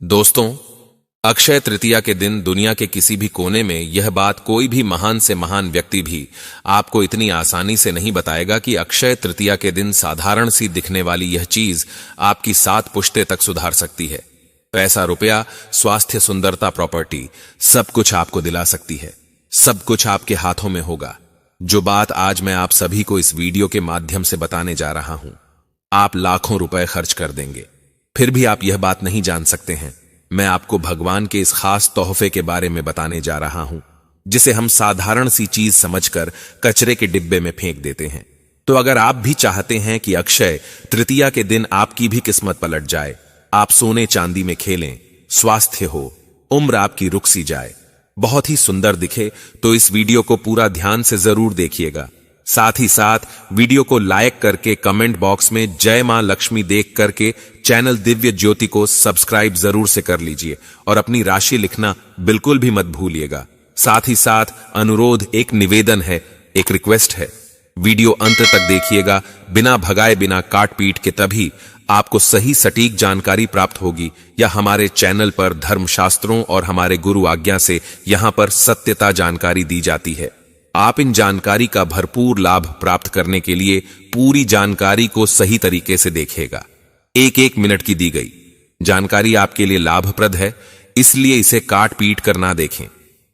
दोस्तों, अक्षय तृतीया के दिन दुनिया के किसी भी कोने में यह बात कोई भी महान से महान व्यक्ति भी आपको इतनी आसानी से नहीं बताएगा कि अक्षय तृतीया के दिन साधारण सी दिखने वाली यह चीज आपकी 7 पुश्ते तक सुधार सकती है। पैसा, रुपया, स्वास्थ्य, सुंदरता, प्रॉपर्टी, सब कुछ आपको दिला सकती है। सब कुछ आपके हाथों में होगा। जो बात आज मैं आप सभी को इस वीडियो के माध्यम से बताने जा रहा हूं, आप लाखों रुपए खर्च कर देंगे, फिर भी आप यह बात नहीं जान सकते हैं। मैं आपको भगवान के इस खास तोहफे के बारे में बताने जा रहा हूं, जिसे हम साधारण सी चीज समझकर कचरे के डिब्बे में फेंक देते हैं। तो अगर आप भी चाहते हैं कि अक्षय तृतीया के दिन आपकी भी किस्मत पलट जाए, आप सोने चांदी में खेलें, स्वास्थ्य हो, उम्र आपकी रुक सी जाए, बहुत ही सुंदर दिखे, तो इस वीडियो को पूरा ध्यान से जरूर देखिएगा। साथ ही साथ वीडियो को लाइक करके कमेंट बॉक्स में जय मां लक्ष्मी देख करके चैनल दिव्य ज्योति को सब्सक्राइब जरूर से कर लीजिए और अपनी राशि लिखना बिल्कुल भी मत भूलिएगा। साथ ही साथ अनुरोध, एक निवेदन है, एक रिक्वेस्ट है, वीडियो अंत तक देखिएगा, बिना भगाए बिना काट पीट के, तभी आपको सही सटीक जानकारी प्राप्त होगी। या हमारे चैनल पर धर्मशास्त्रों और हमारे गुरु आज्ञा से यहां पर सत्यता जानकारी दी जाती है। आप इन जानकारी का भरपूर लाभ प्राप्त करने के लिए पूरी जानकारी को सही तरीके से देखिएगा। एक एक मिनट की दी गई जानकारी आपके लिए लाभप्रद है, इसलिए इसे काट पीट कर ना देखें।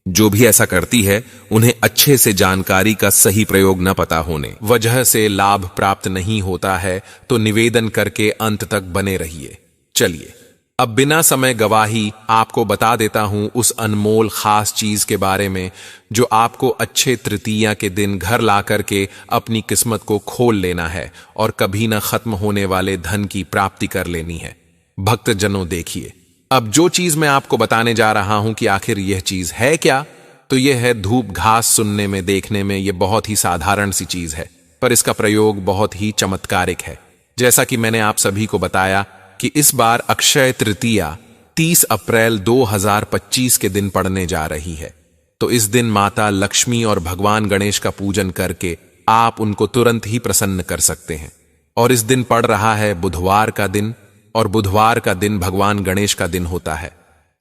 जो भी ऐसा करती है उन्हें अच्छे से जानकारी का सही प्रयोग न पता होने वजह से लाभ प्राप्त नहीं होता है, तो निवेदन करके अंत तक बने रहिए। चलिए अब बिना समय गवाही आपको बता देता हूं उस अनमोल खास चीज के बारे में जो आपको अक्षय तृतीया के दिन घर ला करके अपनी किस्मत को खोल लेना है और कभी न खत्म होने वाले धन की प्राप्ति कर लेनी है। भक्तजनों, देखिए अब जो चीज मैं आपको बताने जा रहा हूं कि आखिर यह चीज है क्या, तो यह है धूप घास। सुनने में, देखने में यह बहुत ही साधारण सी चीज है, पर इसका प्रयोग बहुत ही चमत्कारिक है। जैसा कि मैंने आप सभी को बताया कि इस बार अक्षय तृतीया 30 अप्रैल 2025 के दिन पड़ने जा रही है, तो इस दिन माता लक्ष्मी और भगवान गणेश का पूजन करके आप उनको तुरंत ही प्रसन्न कर सकते हैं। और इस दिन पड़ रहा है बुधवार का दिन, और बुधवार का दिन भगवान गणेश का दिन होता है।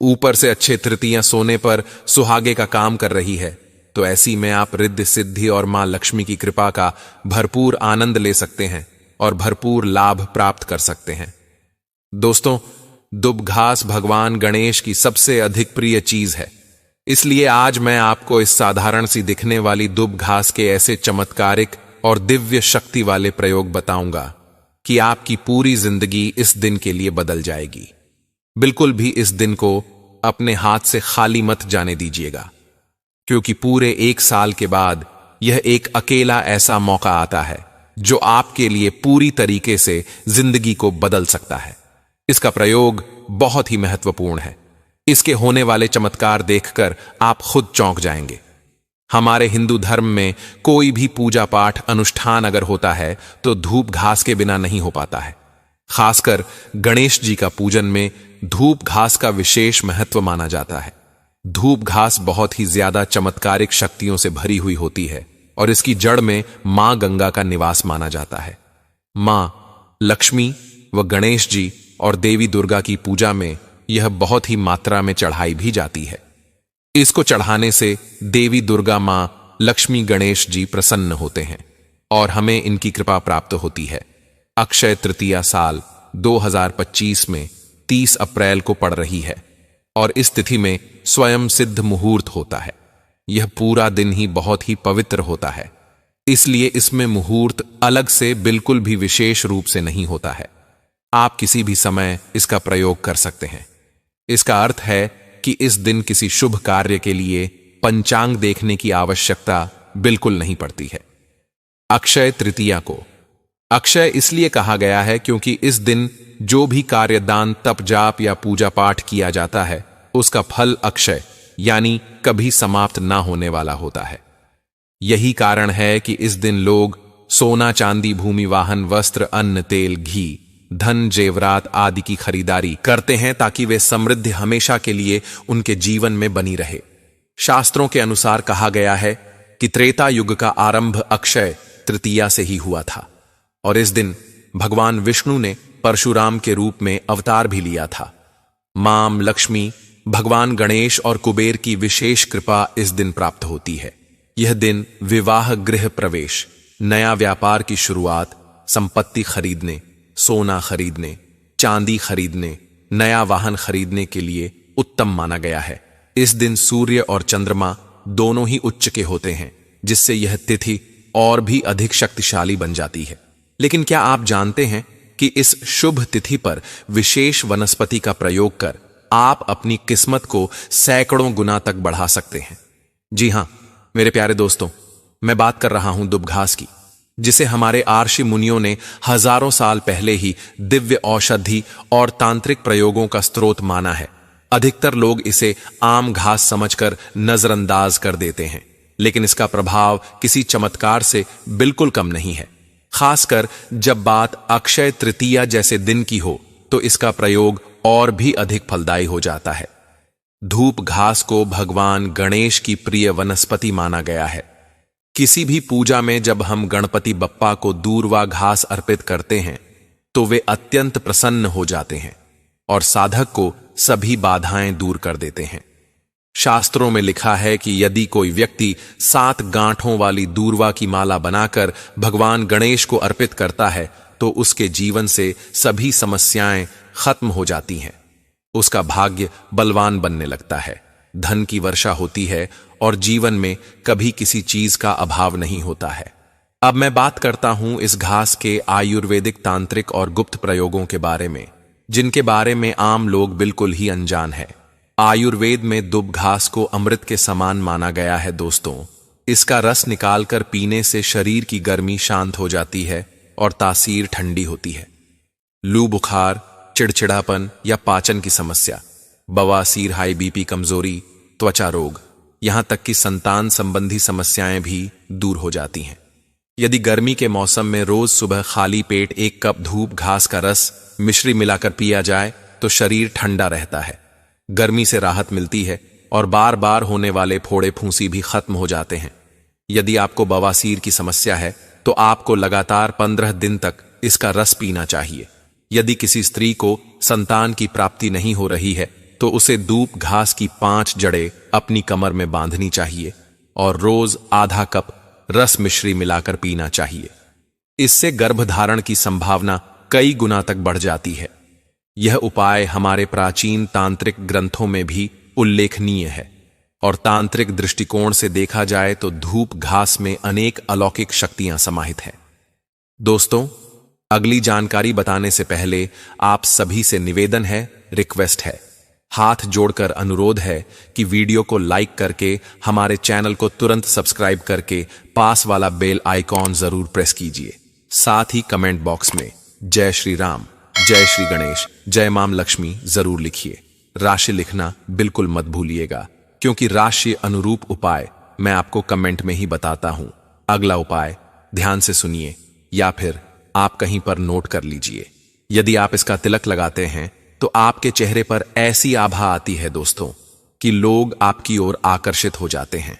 ऊपर से अक्षय तृतीया सोने पर सुहागे का काम कर रही है, तो ऐसी में आप रिद्धि सिद्धि और मां लक्ष्मी की कृपा का भरपूर आनंद ले सकते हैं और भरपूर लाभ प्राप्त कर सकते हैं। दोस्तों, दुब घास भगवान गणेश की सबसे अधिक प्रिय चीज है, इसलिए आज मैं आपको इस साधारण सी दिखने वाली दुब घास के ऐसे चमत्कारिक और दिव्य शक्ति वाले प्रयोग बताऊंगा कि आपकी पूरी जिंदगी इस दिन के लिए बदल जाएगी। बिल्कुल भी इस दिन को अपने हाथ से खाली मत जाने दीजिएगा, क्योंकि पूरे 1 साल के बाद यह एक अकेला ऐसा मौका आता है जो आपके लिए पूरी तरीके से जिंदगी को बदल सकता है। इसका प्रयोग बहुत ही महत्वपूर्ण है। इसके होने वाले चमत्कार देखकर आप खुद चौंक जाएंगे। हमारे हिंदू धर्म में कोई भी पूजा पाठ अनुष्ठान अगर होता है तो धूप घास के बिना नहीं हो पाता है। खासकर गणेश जी का पूजन में धूप घास का विशेष महत्व माना जाता है। धूप घास बहुत ही ज्यादा चमत्कारिक शक्तियों से भरी हुई होती है और इसकी जड़ में मां गंगा का निवास माना जाता है। मां लक्ष्मी व गणेश जी और देवी दुर्गा की पूजा में यह बहुत ही मात्रा में चढ़ाई भी जाती है। इसको चढ़ाने से देवी दुर्गा, मां लक्ष्मी, गणेश जी प्रसन्न होते हैं और हमें इनकी कृपा प्राप्त होती है। अक्षय तृतीया साल 2025 में 30 अप्रैल को पड़ रही है और इस तिथि में स्वयं सिद्ध मुहूर्त होता है। यह पूरा दिन ही बहुत ही पवित्र होता है, इसलिए इसमें मुहूर्त अलग से बिल्कुल भी विशेष रूप से नहीं होता है। आप किसी भी समय इसका प्रयोग कर सकते हैं। इसका अर्थ है कि इस दिन किसी शुभ कार्य के लिए पंचांग देखने की आवश्यकता बिल्कुल नहीं पड़ती है। अक्षय तृतीया को अक्षय इसलिए कहा गया है क्योंकि इस दिन जो भी कार्य, दान, तप, जाप या पूजा पाठ किया जाता है उसका फल अक्षय यानी कभी समाप्त ना होने वाला होता है। यही कारण है कि इस दिन लोग सोना, चांदी, भूमि, वाहन, वस्त्र, अन्न, तेल, घी, धन, जेवरात आदि की खरीदारी करते हैं ताकि वे समृद्धि हमेशा के लिए उनके जीवन में बनी रहे। शास्त्रों के अनुसार कहा गया है कि त्रेता युग का आरंभ अक्षय तृतीया से ही हुआ था और इस दिन भगवान विष्णु ने परशुराम के रूप में अवतार भी लिया था। मां लक्ष्मी, भगवान गणेश और कुबेर की विशेष कृपा इस दिन प्राप्त होती है। यह दिन विवाह, गृह प्रवेश, नया व्यापार की शुरुआत, संपत्ति खरीदने, सोना खरीदने, चांदी खरीदने, नया वाहन खरीदने के लिए उत्तम माना गया है। इस दिन सूर्य और चंद्रमा दोनों ही उच्च के होते हैं, जिससे यह तिथि और भी अधिक शक्तिशाली बन जाती है। लेकिन क्या आप जानते हैं कि इस शुभ तिथि पर विशेष वनस्पति का प्रयोग कर आप अपनी किस्मत को सैकड़ों गुना तक बढ़ा सकते हैं? जी हां मेरे प्यारे दोस्तों, मैं बात कर रहा हूं दुबघास की, जिसे हमारे आर्षि मुनियों ने हजारों साल पहले ही दिव्य औषधि और तांत्रिक प्रयोगों का स्रोत माना है। अधिकतर लोग इसे आम घास समझकर नजरअंदाज कर देते हैं, लेकिन इसका प्रभाव किसी चमत्कार से बिल्कुल कम नहीं है। खासकर जब बात अक्षय तृतीया जैसे दिन की हो तो इसका प्रयोग और भी अधिक फलदायी हो जाता है। धूप घास को भगवान गणेश की प्रिय वनस्पति माना गया है। किसी भी पूजा में जब हम गणपति बप्पा को दूर्वा घास अर्पित करते हैं तो वे अत्यंत प्रसन्न हो जाते हैं और साधक को सभी बाधाएं दूर कर देते हैं। शास्त्रों में लिखा है कि यदि कोई व्यक्ति 7 गांठों वाली दूर्वा की माला बनाकर भगवान गणेश को अर्पित करता है तो उसके जीवन से सभी समस्याएं खत्म हो जाती हैं। उसका भाग्य बलवान बनने लगता है, धन की वर्षा होती है और जीवन में कभी किसी चीज का अभाव नहीं होता है। अब मैं बात करता हूं इस घास के आयुर्वेदिक, तांत्रिक और गुप्त प्रयोगों के बारे में, जिनके बारे में आम लोग बिल्कुल ही अनजान है। आयुर्वेद में दुब घास को अमृत के समान माना गया है दोस्तों। इसका रस निकालकर पीने से शरीर की गर्मी शांत हो जाती है और तासीर ठंडी होती है। लू बुखार, चिड़चिड़ापन या पाचन की समस्या, बवासीर, हाई बीपी, कमजोरी, त्वचा रोग, यहां तक कि संतान संबंधी समस्याएं भी दूर हो जाती हैं। यदि गर्मी के मौसम में रोज सुबह खाली पेट 1 कप धूप घास का रस मिश्री मिलाकर पिया जाए तो शरीर ठंडा रहता है, गर्मी से राहत मिलती है और बार बार होने वाले फोड़े फूंसी भी खत्म हो जाते हैं। यदि आपको बवासीर की समस्या है तो आपको लगातार 15 दिन तक इसका रस पीना चाहिए। यदि किसी स्त्री को संतान की प्राप्ति नहीं हो रही है तो उसे दूब घास की 5 जड़ें अपनी कमर में बांधनी चाहिए और रोज आधा कप रस मिश्री मिलाकर पीना चाहिए। इससे गर्भधारण की संभावना कई गुना तक बढ़ जाती है। यह उपाय हमारे प्राचीन तांत्रिक ग्रंथों में भी उल्लेखनीय है और तांत्रिक दृष्टिकोण से देखा जाए तो धूप घास में अनेक अलौकिक शक्तियां समाहित हैं। दोस्तों, अगली जानकारी बताने से पहले आप सभी से निवेदन है, रिक्वेस्ट है, हाथ जोड़कर अनुरोध है कि वीडियो को लाइक करके हमारे चैनल को तुरंत सब्सक्राइब करके पास वाला बेल आइकॉन जरूर प्रेस कीजिए। साथ ही कमेंट बॉक्स में जय श्री राम, जय श्री गणेश, जय मां लक्ष्मी जरूर लिखिए। राशि लिखना बिल्कुल मत भूलिएगा, क्योंकि राशि अनुरूप उपाय मैं आपको कमेंट में ही बताता हूं। अगला उपाय ध्यान से सुनिए या फिर आप कहीं पर नोट कर लीजिए। यदि आप इसका तिलक लगाते हैं तो आपके चेहरे पर ऐसी आभा आती है दोस्तों कि लोग आपकी ओर आकर्षित हो जाते हैं।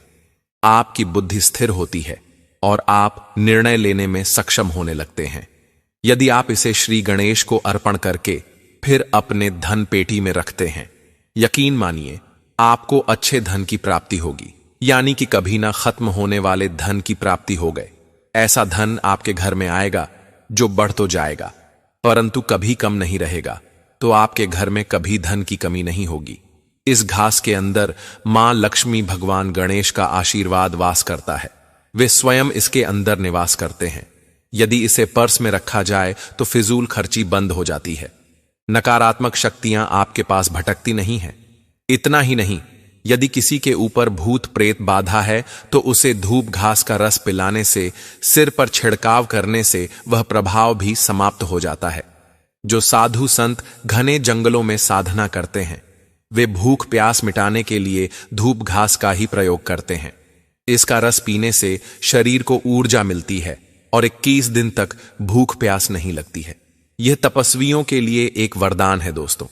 आपकी बुद्धि स्थिर होती है और आप निर्णय लेने में सक्षम होने लगते हैं। यदि आप इसे श्री गणेश को अर्पण करके फिर अपने धन पेटी में रखते हैं, यकीन मानिए आपको अच्छे धन की प्राप्ति होगी, यानी कि कभी ना खत्म होने वाले धन की प्राप्ति हो गए। ऐसा धन आपके घर में आएगा जो बढ़ तो जाएगा परंतु कभी कम नहीं रहेगा, तो आपके घर में कभी धन की कमी नहीं होगी। इस घास के अंदर मां लक्ष्मी, भगवान गणेश का आशीर्वाद वास करता है। वे स्वयं इसके अंदर निवास करते हैं। यदि इसे पर्स में रखा जाए तो फिजूल खर्ची बंद हो जाती है, नकारात्मक शक्तियां आपके पास भटकती नहीं हैं। इतना ही नहीं, यदि किसी के ऊपर भूत प्रेत बाधा है तो उसे धूप घास का रस पिलाने से, सिर पर छिड़काव करने से वह प्रभाव भी समाप्त हो जाता है। जो साधु संत घने जंगलों में साधना करते हैं, वे भूख प्यास मिटाने के लिए धूप घास का ही प्रयोग करते हैं। इसका रस पीने से शरीर को ऊर्जा मिलती है और 21 दिन तक भूख प्यास नहीं लगती है। यह तपस्वियों के लिए एक वरदान है दोस्तों।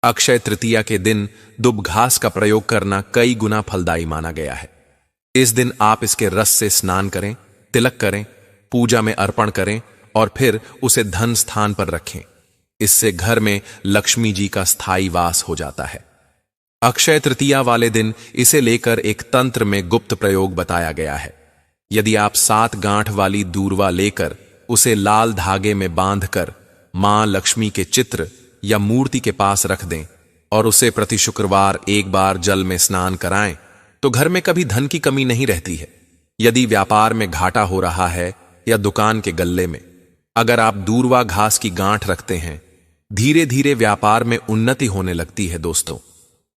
अक्षय तृतीया के दिन दुब घास का प्रयोग करना कई गुना फलदायी माना गया है। इस दिन आप इसके रस से स्नान करें, तिलक करें, पूजा में अर्पण करें और फिर उसे धन स्थान पर रखें। इससे घर में लक्ष्मी जी का स्थायी वास हो जाता है। अक्षय तृतीया वाले दिन इसे लेकर एक तंत्र में गुप्त प्रयोग बताया गया है। यदि आप 7 गांठ वाली दूर्वा लेकर उसे लाल धागे में बांधकर मां लक्ष्मी के चित्र या मूर्ति के पास रख दें और उसे प्रति शुक्रवार एक बार जल में स्नान कराएं, तो घर में कभी धन की कमी नहीं रहती है। यदि व्यापार में घाटा हो रहा है या दुकान के गल्ले में, अगर आप दूर्वा घास की गांठ रखते हैं, धीरे धीरे व्यापार में उन्नति होने लगती है दोस्तों।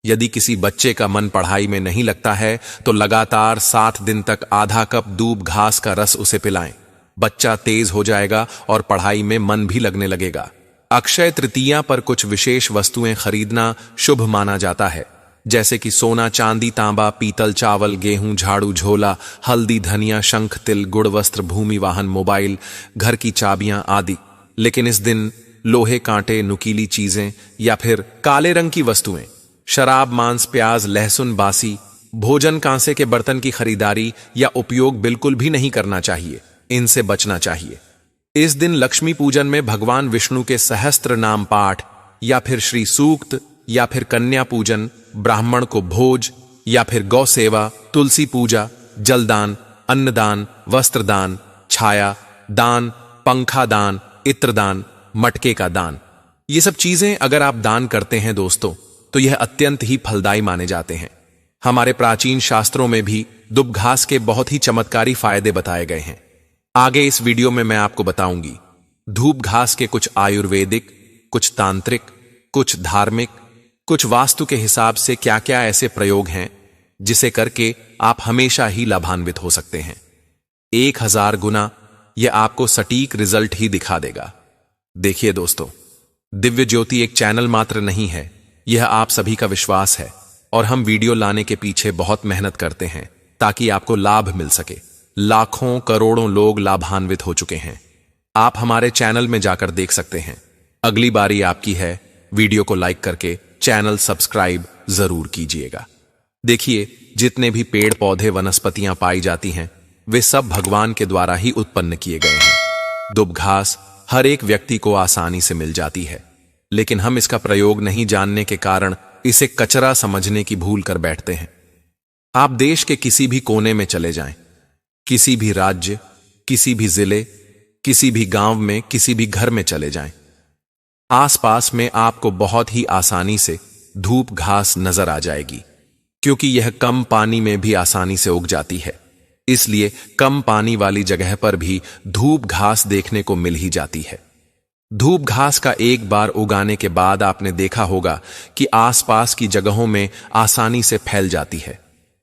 यदि किसी बच्चे का मन पढ़ाई में नहीं लगता है तो लगातार 7 दिन तक आधा कप दूब घास का रस उसे पिलाएं। बच्चा तेज हो जाएगा और पढ़ाई में मन भी लगने लगेगा। अक्षय तृतीया पर कुछ विशेष वस्तुएं खरीदना शुभ माना जाता है, जैसे कि सोना, चांदी, तांबा, पीतल, चावल, गेहूं, झाड़ू, झोला, हल्दी, धनिया, शंख, तिल, गुड़, वस्त्र, भूमि, वाहन, मोबाइल, घर की चाबियां आदि। लेकिन इस दिन लोहे, कांटे, नुकीली चीजें या फिर काले रंग की वस्तुएं, शराब, मांस, प्याज, लहसुन, बासी भोजन, कांसे के बर्तन की खरीदारी या उपयोग बिल्कुल भी नहीं करना चाहिए। इनसे बचना चाहिए। इस दिन लक्ष्मी पूजन में भगवान विष्णु के सहस्त्र नाम पाठ या फिर श्री सूक्त या फिर कन्या पूजन, ब्राह्मण को भोज या फिर गौ सेवा, तुलसी पूजा, जलदान, अन्नदान, वस्त्रदान, छाया दान, पंखा दान, इत्रदान, मटके का दान, ये सब चीजें अगर आप दान करते हैं दोस्तों, तो यह अत्यंत ही फलदायी माने जाते हैं। हमारे प्राचीन शास्त्रों में भी दुब घास के बहुत ही चमत्कारी फायदे बताए गए हैं। आगे इस वीडियो में मैं आपको बताऊंगी धूप घास के कुछ आयुर्वेदिक, कुछ तांत्रिक, कुछ धार्मिक, कुछ वास्तु के हिसाब से क्या क्या ऐसे प्रयोग हैं जिसे करके आप हमेशा ही लाभान्वित हो सकते हैं। 1000 गुना यह आपको सटीक रिजल्ट ही दिखा देगा। देखिए दोस्तों, दिव्य ज्योति एक चैनल मात्र नहीं है, यह आप सभी का विश्वास है और हम वीडियो लाने के पीछे बहुत मेहनत करते हैं ताकि आपको लाभ मिल सके। लाखों करोड़ों लोग लाभान्वित हो चुके हैं। आप हमारे चैनल में जाकर देख सकते हैं। अगली बारी आपकी है। वीडियो को लाइक करके चैनल सब्सक्राइब जरूर कीजिएगा। देखिए, जितने भी पेड़ पौधे वनस्पतियां पाई जाती हैं, वे सब भगवान के द्वारा ही उत्पन्न किए गए हैं। दुब घास हर एक व्यक्ति को आसानी से मिल जाती है, लेकिन हम इसका प्रयोग नहीं जानने के कारण इसे कचरा समझने की भूल कर बैठते हैं। आप देश के किसी भी कोने में चले जाएं, किसी भी राज्य, किसी भी जिले, किसी भी गांव में, किसी भी घर में चले जाएं, आसपास में आपको बहुत ही आसानी से धूप घास नजर आ जाएगी, क्योंकि यह कम पानी में भी आसानी से उग जाती है। इसलिए कम पानी वाली जगह पर भी धूप घास देखने को मिल ही जाती है। धूप घास का एक बार उगाने के बाद आपने देखा होगा कि आसपास की जगहों में आसानी से फैल जाती है।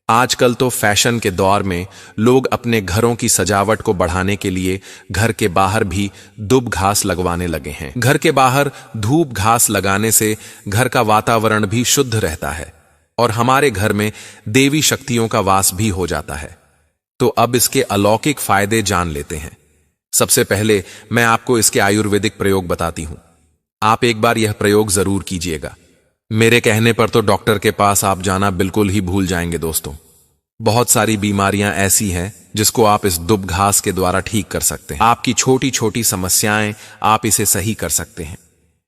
आजकल तो फैशन के दौर में लोग अपने घरों की सजावट को बढ़ाने के लिए घर के बाहर भी दुब घास लगवाने लगे हैं। घर के बाहर धूप घास लगाने से घर का वातावरण भी शुद्ध रहता है और हमारे घर में देवी शक्तियों का वास भी हो जाता है। तो अब इसके अलौकिक फायदे जान लेते हैं। सबसे पहले मैं आपको इसके आयुर्वेदिक प्रयोग बताती हूं। आप एक बार यह प्रयोग जरूर कीजिएगा। मेरे कहने पर तो डॉक्टर के पास आप जाना बिल्कुल ही भूल जाएंगे दोस्तों। बहुत सारी बीमारियां ऐसी हैं जिसको आप इस दुब घास के द्वारा ठीक कर सकते हैं। आपकी छोटी छोटी समस्याएं आप इसे सही कर सकते हैं।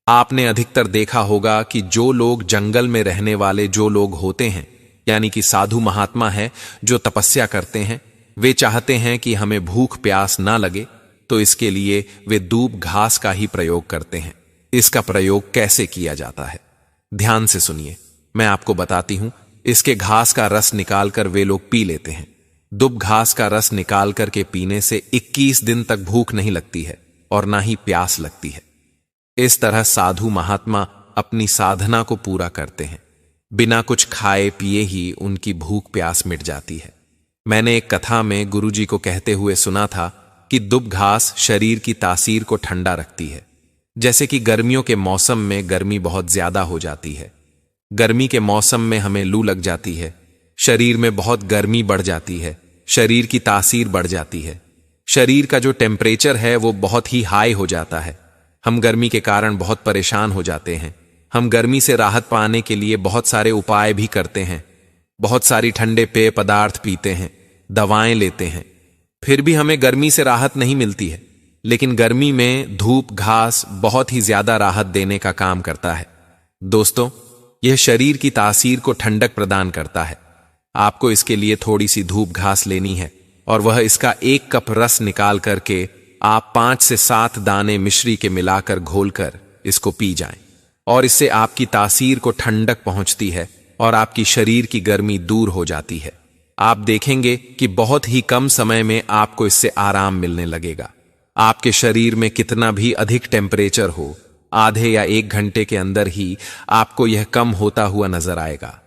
आपने अधिकतर देखा होगा कि जो लोग जंगल में रहने वाले जो लोग होते हैं, यानी कि साधु महात्मा है जो तपस्या करते हैं, वे चाहते हैं कि हमें भूख प्यास ना लगे, तो इसके लिए वे दूब घास का ही प्रयोग करते हैं। इसका प्रयोग कैसे किया जाता है, ध्यान से सुनिए, मैं आपको बताती हूं। इसके घास का रस निकालकर वे लोग पी लेते हैं। दुब घास का रस निकाल करके पीने से 21 दिन तक भूख नहीं लगती है और ना ही प्यास लगती है। इस तरह साधु महात्मा अपनी साधना को पूरा करते हैं। बिना कुछ खाए पिए ही उनकी भूख प्यास मिट जाती है। मैंने एक कथा में गुरुजी को कहते हुए सुना था कि दुब घास शरीर की तासीर को ठंडा रखती है। जैसे कि गर्मियों के मौसम में गर्मी बहुत ज्यादा हो जाती है, गर्मी के मौसम में हमें लू लग जाती है, शरीर में बहुत गर्मी बढ़ जाती है, शरीर की तासीर बढ़ जाती है, शरीर का जो टेम्परेचर है वो बहुत ही हाई हो जाता है। हम गर्मी के कारण बहुत परेशान हो जाते हैं। हम गर्मी से राहत पाने के लिए बहुत सारे उपाय भी करते हैं, बहुत सारी ठंडे पेय पदार्थ पीते हैं, दवाएं लेते हैं, फिर भी हमें गर्मी से राहत नहीं मिलती है। लेकिन गर्मी में धूप घास बहुत ही ज्यादा राहत देने का काम करता है। दोस्तों, यह शरीर की तासीर को ठंडक प्रदान करता है। आपको इसके लिए थोड़ी सी धूप घास लेनी है और वह इसका 1 कप रस निकाल करके आप 5 से 7 दाने मिश्री के मिलाकर घोलकर इसको पी जाएं और इससे आपकी तासीर को ठंडक पहुंचती है और आपकी शरीर की गर्मी दूर हो जाती है। आप देखेंगे कि बहुत ही कम समय में आपको इससे आराम मिलने लगेगा। आपके शरीर में कितना भी अधिक टेम्परेचर हो, आधे या 1 घंटे के अंदर ही आपको यह कम होता हुआ नजर आएगा।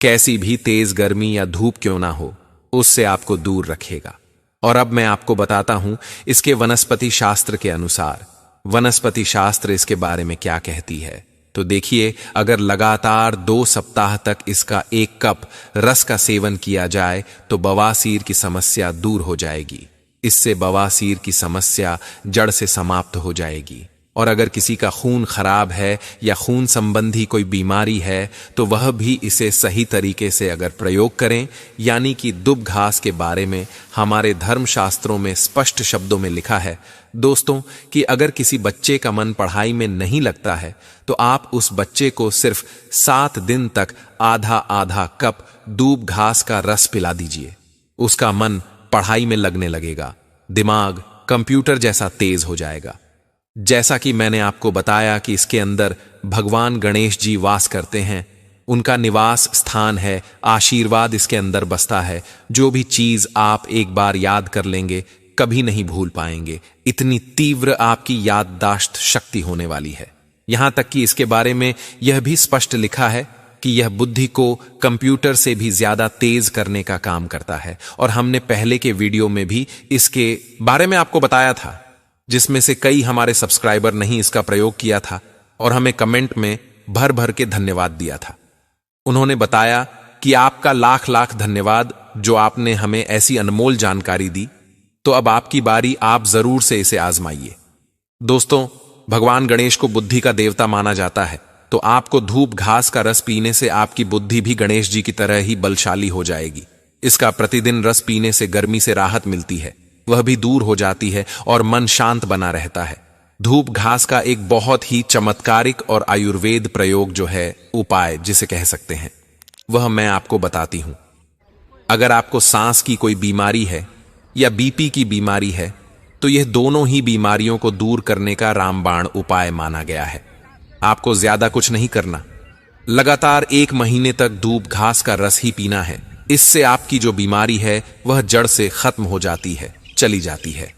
कैसी भी तेज गर्मी या धूप क्यों ना हो, उससे आपको दूर रखेगा। और अब मैं आपको बताता हूं इसके वनस्पति शास्त्र के अनुसार वनस्पति शास्त्र इसके बारे में क्या कहती है। तो देखिए, अगर लगातार 2 सप्ताह तक इसका 1 कप रस का सेवन किया जाए तो बवासीर की समस्या दूर हो जाएगी। इससे बवासीर की समस्या जड़ से समाप्त हो जाएगी। और अगर किसी का खून खराब है या खून संबंधी कोई बीमारी है तो वह भी इसे सही तरीके से अगर प्रयोग करें, यानी कि दुब घास के बारे में हमारे धर्मशास्त्रों में स्पष्ट शब्दों में लिखा है दोस्तों कि अगर किसी बच्चे का मन पढ़ाई में नहीं लगता है तो आप उस बच्चे को सिर्फ 7 दिन तक आधा आधा कप दूब घास का रस पिला दीजिए। उसका मन पढ़ाई में लगने लगेगा, दिमाग कंप्यूटर जैसा तेज हो जाएगा। जैसा कि मैंने आपको बताया कि इसके अंदर भगवान गणेश जी वास करते हैं, उनका निवास स्थान है, आशीर्वाद इसके अंदर बसता है। जो भी चीज आप एक बार याद कर लेंगे कभी नहीं भूल पाएंगे। इतनी तीव्र आपकी याददाश्त शक्ति होने वाली है। यहां तक कि इसके बारे में यह भी स्पष्ट लिखा है कि यह बुद्धि को कंप्यूटर से भी ज्यादा तेज करने का काम करता है। और हमने पहले के वीडियो में भी इसके बारे में आपको बताया था, जिसमें से कई हमारे सब्सक्राइबर नहीं इसका प्रयोग किया था और हमें कमेंट में भर भर के धन्यवाद दिया था। उन्होंने बताया कि आपका लाख लाख धन्यवाद जो आपने हमें ऐसी अनमोल जानकारी दी। तो अब आपकी बारी, आप जरूर से इसे आजमाइए। दोस्तों, भगवान गणेश को बुद्धि का देवता माना जाता है, तो आपको धूप घास का रस पीने से आपकी बुद्धि भी गणेश जी की तरह ही बलशाली हो जाएगी। इसका प्रतिदिन रस पीने से गर्मी से राहत मिलती है, वह भी दूर हो जाती है और मन शांत बना रहता है। धूप घास का एक बहुत ही चमत्कारिक और आयुर्वेद प्रयोग जो है, उपाय जिसे कह सकते हैं, वह मैं आपको बताती हूं। अगर आपको सांस की कोई बीमारी है या बीपी की बीमारी है तो यह दोनों ही बीमारियों को दूर करने का रामबाण उपाय माना गया है। आपको ज्यादा कुछ नहीं करना, लगातार 1 महीने तक धूप घास का रस ही पीना है। इससे आपकी जो बीमारी है वह जड़ से खत्म हो जाती है, चली जाती है।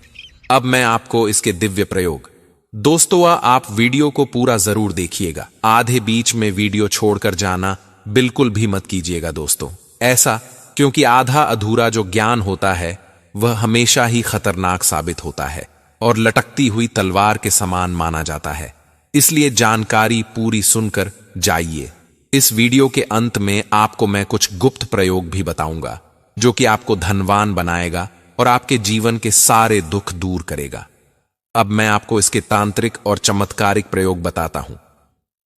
अब मैं आपको इसके दिव्य प्रयोग, दोस्तों आप वीडियो को पूरा जरूर देखिएगा, आधे बीच में वीडियो छोड़कर जाना बिल्कुल भी मत कीजिएगा दोस्तों। ऐसा क्योंकि आधा अधूरा जो ज्ञान होता है वह हमेशा ही खतरनाक साबित होता है और लटकती हुई तलवार के समान माना जाता है। इसलिए जानकारी पूरी सुनकर जाइए। इस वीडियो के अंत में आपको मैं कुछ गुप्त प्रयोग भी बताऊंगा जो कि आपको धनवान बनाएगा और आपके जीवन के सारे दुख दूर करेगा। अब मैं आपको इसके तांत्रिक और चमत्कारिक प्रयोग बताता हूं।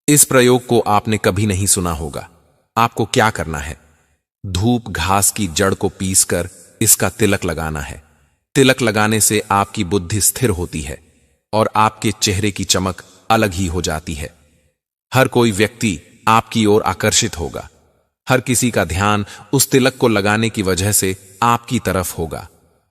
इस प्रयोग को आपने कभी नहीं सुना होगा। आपको क्या करना है, धूप घास की जड़ को पीसकर इसका तिलक लगाना है। तिलक लगाने से आपकी बुद्धि स्थिर होती है और आपके चेहरे की चमक अलग ही हो जाती है। हर कोई व्यक्ति आपकी ओर आकर्षित होगा। हर किसी का ध्यान उस तिलक को लगाने की वजह से आपकी तरफ होगा।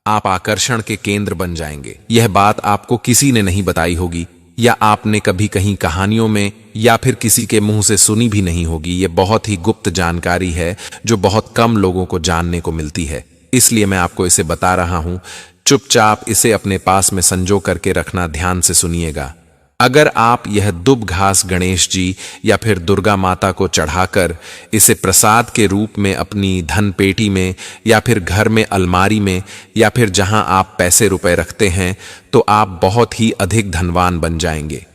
आप आकर्षण के केंद्र बन जाएंगे। यह बात आपको किसी ने नहीं बताई होगी या आपने कभी कहीं कहानियों में या फिर किसी के मुंह से सुनी भी नहीं होगी। यह बहुत ही गुप्त जानकारी है जो बहुत कम लोगों को जानने को मिलती है, इसलिए मैं आपको इसे बता रहा हूं। चुपचाप इसे अपने पास में संजो करके रखना, ध्यान से सुनिएगा। अगर आप यह दुब घास गणेश जी या फिर दुर्गा माता को चढ़ाकर इसे प्रसाद के रूप में अपनी धन पेटी में या फिर घर में अलमारी में या फिर जहां आप पैसे रुपए रखते हैं तो आप बहुत ही अधिक धनवान बन जाएंगे।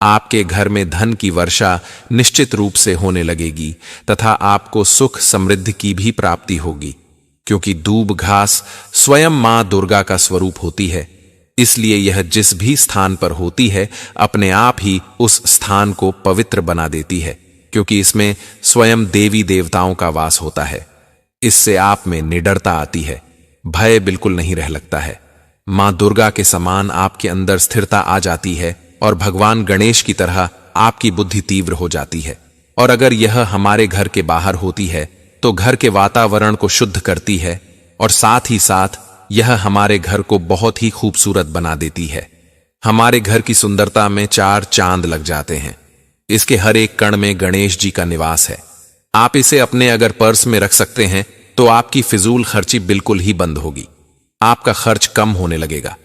आपके घर में धन की वर्षा निश्चित रूप से होने लगेगी तथा आपको सुख समृद्धि की भी प्राप्ति होगी, क्योंकि दूब घास स्वयं मां दुर्गा का स्वरूप होती है। इसलिए यह जिस भी स्थान पर होती है अपने आप ही उस स्थान को पवित्र बना देती है, क्योंकि इसमें स्वयं देवी देवताओं का वास होता है। इससे आप में निडरता आती है, भय बिल्कुल नहीं रह लगता है। मां दुर्गा के समान आपके अंदर स्थिरता आ जाती है और भगवान गणेश की तरह आपकी बुद्धि तीव्र हो जाती है। और अगर यह हमारे घर के बाहर होती है तो घर के वातावरण को शुद्ध करती है और साथ ही साथ यह हमारे घर को बहुत ही खूबसूरत बना देती है। हमारे घर की सुंदरता में 4 चांद लग जाते हैं। इसके हर एक कण में गणेश जी का निवास है। आप इसे अपने अगर पर्स में रख सकते हैं तो आपकी फिजूल खर्ची बिल्कुल ही बंद होगी। आपका खर्च कम होने लगेगा।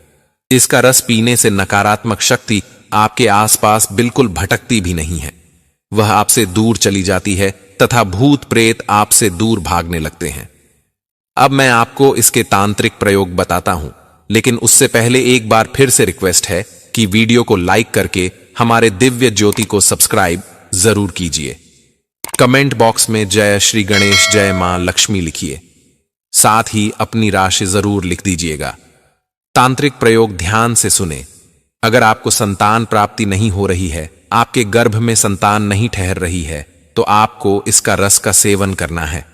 इसका रस पीने से नकारात्मक शक्ति आपके आसपास बिल्कुल भटकती भी नहीं है। वह आपसे दूर चली जाती है तथा भूत प्रेत आपसे दूर भागने लगते हैं। अब मैं आपको इसके तांत्रिक प्रयोग बताता हूं, लेकिन उससे पहले एक बार फिर से रिक्वेस्ट है कि वीडियो को लाइक करके हमारे दिव्य ज्योति को सब्सक्राइब जरूर कीजिए। कमेंट बॉक्स में जय श्री गणेश, जय मां लक्ष्मी लिखिए। साथ ही अपनी राशि जरूर लिख दीजिएगा। तांत्रिक प्रयोग ध्यान से सुने। अगर आपको संतान प्राप्ति नहीं हो रही है, आपके गर्भ में संतान नहीं ठहर रही है, तो आपको इसका रस का सेवन करना है।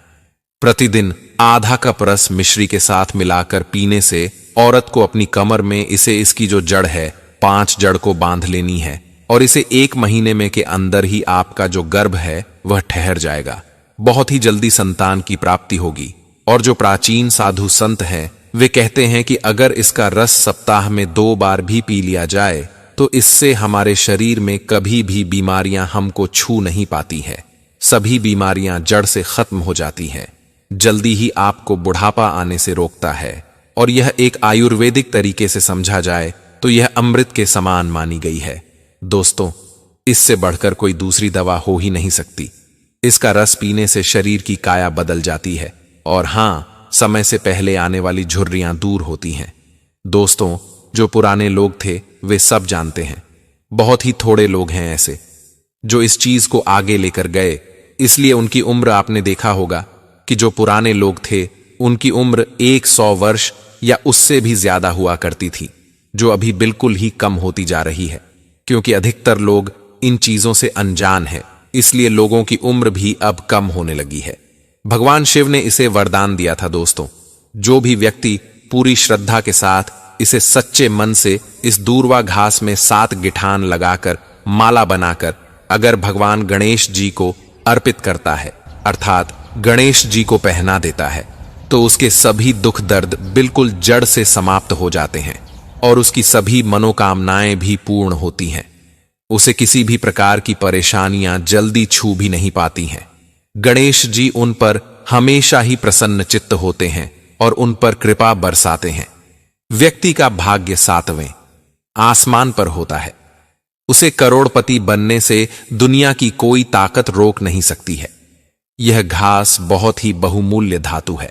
प्रतिदिन आधा कप रस मिश्री के साथ मिलाकर पीने से औरत को अपनी कमर में इसकी जो जड़ है 5 जड़ को बांध लेनी है और इसे 1 महीने में के अंदर ही आपका जो गर्भ है वह ठहर जाएगा। बहुत ही जल्दी संतान की प्राप्ति होगी। और जो प्राचीन साधु संत हैं वे कहते हैं कि अगर इसका रस सप्ताह में 2 बार भी पी लिया जाए तो इससे हमारे शरीर में कभी भी बीमारियां हमको छू नहीं पाती है। सभी बीमारियां जड़ से खत्म हो जाती हैं। जल्दी ही आपको बुढ़ापा आने से रोकता है और यह एक आयुर्वेदिक तरीके से समझा जाए तो यह अमृत के समान मानी गई है। दोस्तों, इससे बढ़कर कोई दूसरी दवा हो ही नहीं सकती। इसका रस पीने से शरीर की काया बदल जाती है और हां, समय से पहले आने वाली झुर्रियां दूर होती हैं। दोस्तों, जो पुराने लोग थे वे सब जानते हैं। बहुत ही थोड़े लोग हैं ऐसे जो इस चीज को आगे लेकर गए। इसलिए उनकी उम्र आपने देखा होगा कि जो पुराने लोग थे उनकी उम्र 100 वर्ष या उससे भी ज्यादा हुआ करती थी, जो अभी बिल्कुल ही कम होती जा रही है। क्योंकि अधिकतर लोग इन चीजों से अनजान हैं, इसलिए लोगों की उम्र भी अब कम होने लगी है। भगवान शिव ने इसे वरदान दिया था। दोस्तों, जो भी व्यक्ति पूरी श्रद्धा के साथ इसे सच्चे मन से इस दूर्वा घास में 7 गिठान लगाकर माला बनाकर अगर भगवान गणेश जी को अर्पित करता है, अर्थात गणेश जी को पहना देता है, तो उसके सभी दुख दर्द बिल्कुल जड़ से समाप्त हो जाते हैं और उसकी सभी मनोकामनाएं भी पूर्ण होती हैं। उसे किसी भी प्रकार की परेशानियां जल्दी छू भी नहीं पाती हैं। गणेश जी उन पर हमेशा ही प्रसन्न चित्त होते हैं और उन पर कृपा बरसाते हैं। व्यक्ति का भाग्य 7वें आसमान पर होता है। उसे करोड़पति बनने से दुनिया की कोई ताकत रोक नहीं सकती है। यह घास बहुत ही बहुमूल्य धातु है।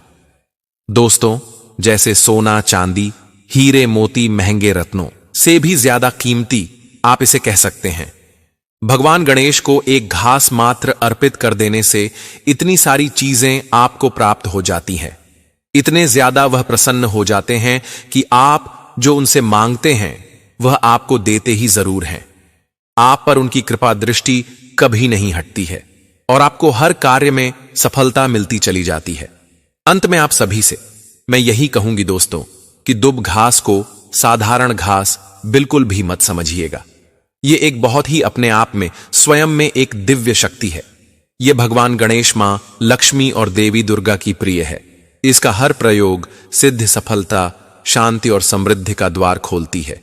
दोस्तों, जैसे सोना, चांदी, हीरे, मोती, महंगे रत्नों से भी ज्यादा कीमती आप इसे कह सकते हैं। भगवान गणेश को एक घास मात्र अर्पित कर देने से इतनी सारी चीजें आपको प्राप्त हो जाती हैं। इतने ज्यादा वह प्रसन्न हो जाते हैं कि आप जो उनसे मांगते हैं वह आपको देते ही जरूर हैं। आप पर उनकी कृपा दृष्टि कभी नहीं हटती है और आपको हर कार्य में सफलता मिलती चली जाती है। अंत में आप सभी से मैं यही कहूंगी दोस्तों कि दुब घास को साधारण घास बिल्कुल भी मत समझिएगा। यह एक बहुत ही अपने आप में स्वयं में एक दिव्य शक्ति है। यह भगवान गणेश, मां लक्ष्मी और देवी दुर्गा की प्रिय है। इसका हर प्रयोग सिद्ध, सफलता, शांति और समृद्धि का द्वार खोलती है।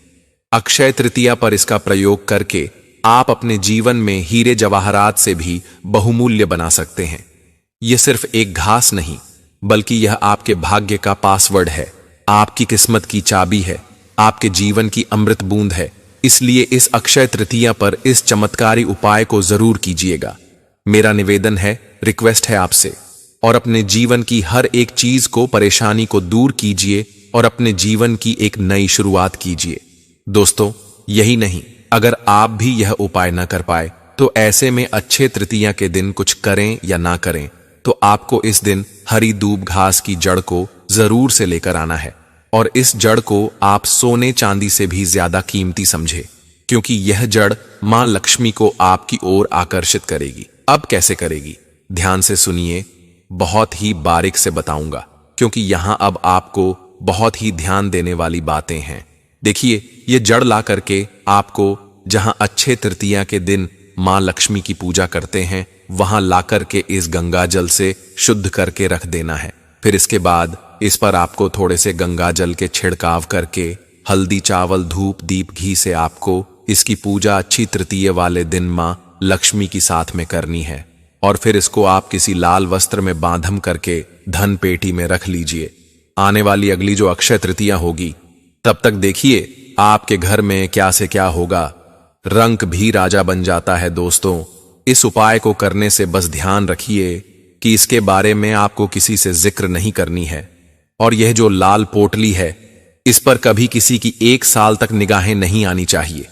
अक्षय तृतीया पर इसका प्रयोग करके आप अपने जीवन में हीरे जवाहरात से भी बहुमूल्य बना सकते हैं। यह सिर्फ एक घास नहीं, बल्कि यह आपके भाग्य का पासवर्ड है, आपकी किस्मत की चाबी है, आपके जीवन की अमृत बूंद है। इसलिए इस अक्षय तृतीया पर इस चमत्कारी उपाय को जरूर कीजिएगा। मेरा निवेदन है, रिक्वेस्ट है आपसे, और अपने जीवन की हर एक चीज को, परेशानी को दूर कीजिए और अपने जीवन की एक नई शुरुआत कीजिए। दोस्तों, यही नहीं, अगर आप भी यह उपाय न कर पाए तो ऐसे में अक्षय तृतीया के दिन कुछ करें या ना करें, तो आपको इस दिन हरी दूब घास की जड़ को जरूर से लेकर आना है और इस जड़ को आप सोने चांदी से भी ज्यादा कीमती समझे, क्योंकि यह जड़ मां लक्ष्मी को आपकी ओर आकर्षित करेगी। अब कैसे करेगी, ध्यान से सुनिए, बहुत ही बारीक से बताऊंगा, क्योंकि यहां अब आपको बहुत ही ध्यान देने वाली बातें हैं। देखिए, ये जड़ ला करके आपको जहां अक्षय तृतीया के दिन मां लक्ष्मी की पूजा करते हैं वहां ला करके इस गंगा जल से शुद्ध करके रख देना है। फिर इसके बाद इस पर आपको थोड़े से गंगा जल के छिड़काव करके हल्दी, चावल, धूप, दीप, घी से आपको इसकी पूजा अच्छी तृतीय वाले दिन मां लक्ष्मी की साथ में करनी है। और फिर इसको आप किसी लाल वस्त्र में बांधम करके धन पेटी में रख लीजिए। आने वाली अगली जो अक्षय तृतीया होगी तब तक देखिए आपके घर में क्या से क्या होगा। रंक भी राजा बन जाता है। दोस्तों, इस उपाय को करने से बस ध्यान रखिए कि इसके बारे में आपको किसी से जिक्र नहीं करनी है। और यह जो लाल पोटली है इस पर कभी किसी की 1 साल तक निगाहें नहीं आनी चाहिए।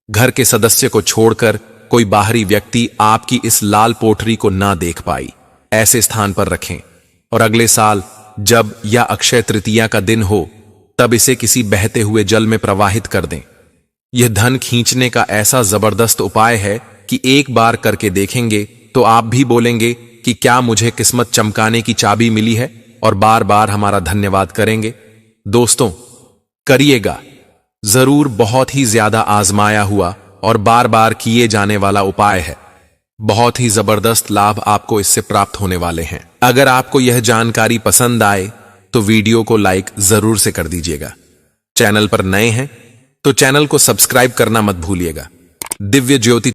घर के सदस्य को छोड़कर कोई बाहरी व्यक्ति आपकी इस लाल पोटली को ना देख पाई, ऐसे स्थान पर रखें। और अगले साल जब यह अक्षय तृतीया का दिन हो तब इसे किसी बहते हुए जल में प्रवाहित कर दें। यह धन खींचने का ऐसा जबरदस्त उपाय है कि एक बार करके देखेंगे तो आप भी बोलेंगे कि क्या मुझे किस्मत चमकाने की चाबी मिली है, और बार बार हमारा धन्यवाद करेंगे। दोस्तों, करिएगा जरूर। बहुत ही ज्यादा आजमाया हुआ और बार बार किए जाने वाला उपाय है। बहुत ही जबरदस्त लाभ आपको इससे प्राप्त होने वाले हैं। अगर आपको यह जानकारी पसंद आए तो वीडियो को लाइक जरूर से कर दीजिएगा। चैनल पर नए हैं तो चैनल को सब्सक्राइब करना मत भूलिएगा। दिव्य ज्योति